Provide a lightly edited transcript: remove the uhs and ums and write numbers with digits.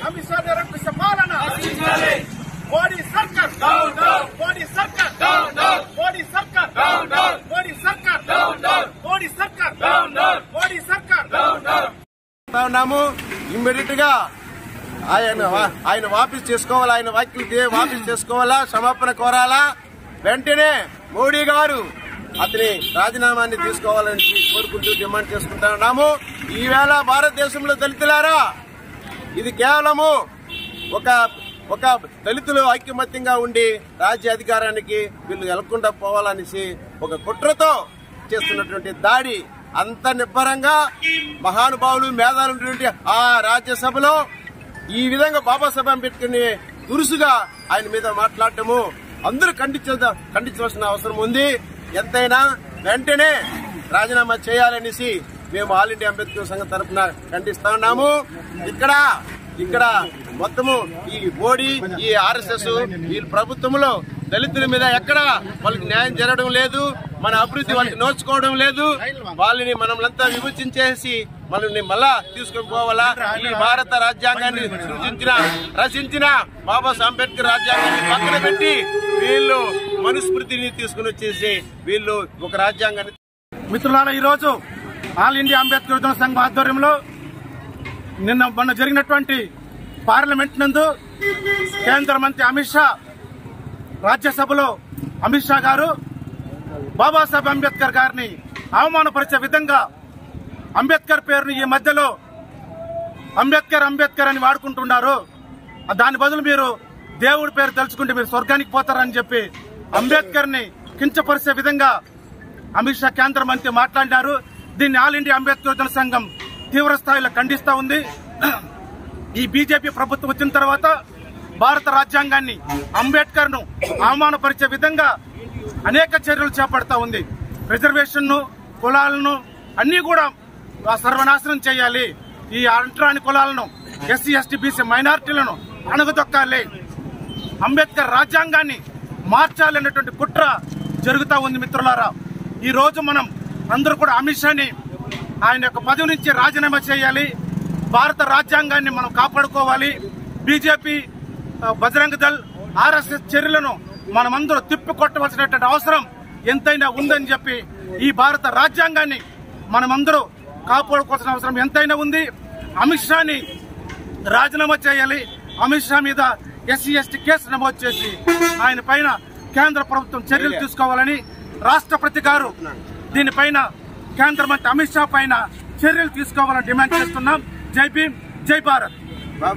అమిత్ షా నిరంకుశ పాలన మోడీ సర్కార్ డౌన్ డౌన్, మోడీ సర్కార్ డౌన్ డౌన్, మోడీ సర్కార్ డౌన్ డౌన్, మోడీ సర్కార్ డౌన్ డౌన్, మోడీ సర్కార్ డౌన్ డౌన్, మోడీ సర్కార్ డౌన్ డౌన్. ఇమ్మీడియట్ గా ఆయన వాపస్ చేసుకోవాలా, ఆయన వ్యాఖ్యలు వాపస్ చేసుకోవాలా, క్షమాపణ కోరాలా. వెంటనే మోడీ గారు అతని రాజీనామాని తీసుకోవాలని కోరుకుంటూ డిమాండ్ చేసుకుంటా ఉన్నాము. ఈవేళ భారతదేశంలో దళితులారా, ఇది కేవలము ఒక దళితులు ఐక్యమత్యంగా ఉండి రాజ్య అధికారానికి వీళ్ళు వెళ్లకుండా పోవాలనేసి ఒక కుట్రతో చేస్తున్నటువంటి దాడి. అంత నిబ్బరంగా మహానుభావులు మేధావులు ఆ రాజ్యసభలో ఈ విధంగా బాబాసాహెబ్ అంబేద్కర్ ని దురుసుగా ఆయన మీద మాట్లాడటము అందరూ ఖండించవలసిన అవసరం ఉంది. ఎంతైనా వెంటనే రాజీనామా చేయాలనేసి మేము ఆల్ ఇండియా అంబేద్కర్ సంఘం తరఫున ఖండిస్తా ఉన్నాము. ఇక్కడ మొత్తము ఈ మోడీ, ఈ ఆర్ఎస్ఎస్ వీళ్ళ ప్రభుత్వంలో దళితుల మీద ఎక్కడ వాళ్ళకి న్యాయం జరగడం లేదు, మన అభివృద్ధి వాళ్ళకి నోచుకోవడం లేదు. వాళ్ళని మనమంతా విభజించేసి మనల్ని మళ్ళా తీసుకొని పోవాలా. ఈ భారత రాజ్యాంగాన్ని రచించిన బాబాసాహెబ్ అంబేద్కర్ రాజ్యాంగాన్ని పక్కన పెట్టి వీళ్ళు మనుస్మృతిని తీసుకుని వచ్చేసి వీళ్ళు ఒక రాజ్యాంగాన్ని. మిత్రులారా, ఈ రోజు ఆల్ ఇండియా అంబేద్కర్ యువజన సంఘం ఆధ్వర్యంలో మొన్న జరిగినటువంటి పార్లమెంట్ నందు కేంద్ర మంత్రి అమిత్ షా రాజ్యసభలో అమిత్ షా గారు బాబాసాహెబ్ అంబేద్కర్ గారిని అవమానపరిచే విధంగా అంబేద్కర్ పేరుని ఈ మధ్యలో అంబేద్కర్ అని వాడుకుంటున్నారు. దాని బదులు మీరు దేవుడి పేరు తలుచుకుంటే మీరు స్వర్గానికి పోతారని చెప్పి అంబేద్కర్ ని కించపరిచే విధంగా అమిత్ షా కేంద్ర మంత్రి మాట్లాడినారు. దీన్ని ఆల్ ఇండియా అంబేద్కర్ యువజన సంఘం తీవ్ర స్థాయిలో ఖండిస్తా ఉంది. ఈ బీజేపీ ప్రభుత్వం వచ్చిన తర్వాత భారత రాజ్యాంగాన్ని అంబేద్కర్ ను అవమానపరిచే విధంగా అనేక చర్యలు చేపడతా ఉంది. రిజర్వేషన్ కులాలను అన్ని కూడా సర్వనాశనం చేయాలి. ఈ అంటరాని కులాలను, ఎస్సీ ఎస్టీ బీసీ మైనారిటీలను అణగదొక్కాలి. అంబేద్కర్ రాజ్యాంగాన్ని మార్చాలనేటువంటి కుట్ర జరుగుతూ ఉంది. మిత్రులారా, ఈ రోజు మనం అందరూ కూడా అమిత్ షాని ఆయన యొక్క పదవి నుంచి రాజీనామా చేయాలి. భారత రాజ్యాంగాన్ని మనం కాపాడుకోవాలి. బీజేపీ, బజరంగ్ దళ్, ఆర్ఎస్ఎస్ చర్యలను మనమందరూ తిప్పికొట్టవలసినటువంటి అవసరం ఎంతైనా ఉందని చెప్పి ఈ భారత రాజ్యాంగాన్ని మనమందరూ కాపాడుకోవాల్సిన అవసరం ఎంతైనా ఉంది. అమిత్ షాని రాజీనామా చేయాలి. అమిత్ షా మీద ఎస్సీ ఎస్టీ కేసు నమోదు చేసి ఆయన పైన కేంద్ర ప్రభుత్వం చర్యలు తీసుకోవాలని, రాష్ట్రపతి గారు దీనిపైన కేంద్ర మంత్రి అమిత్ షా పైన చర్యలు తీసుకోవాలని డిమాండ్ చేస్తున్నాం. జై భీమ్, జై భారత్.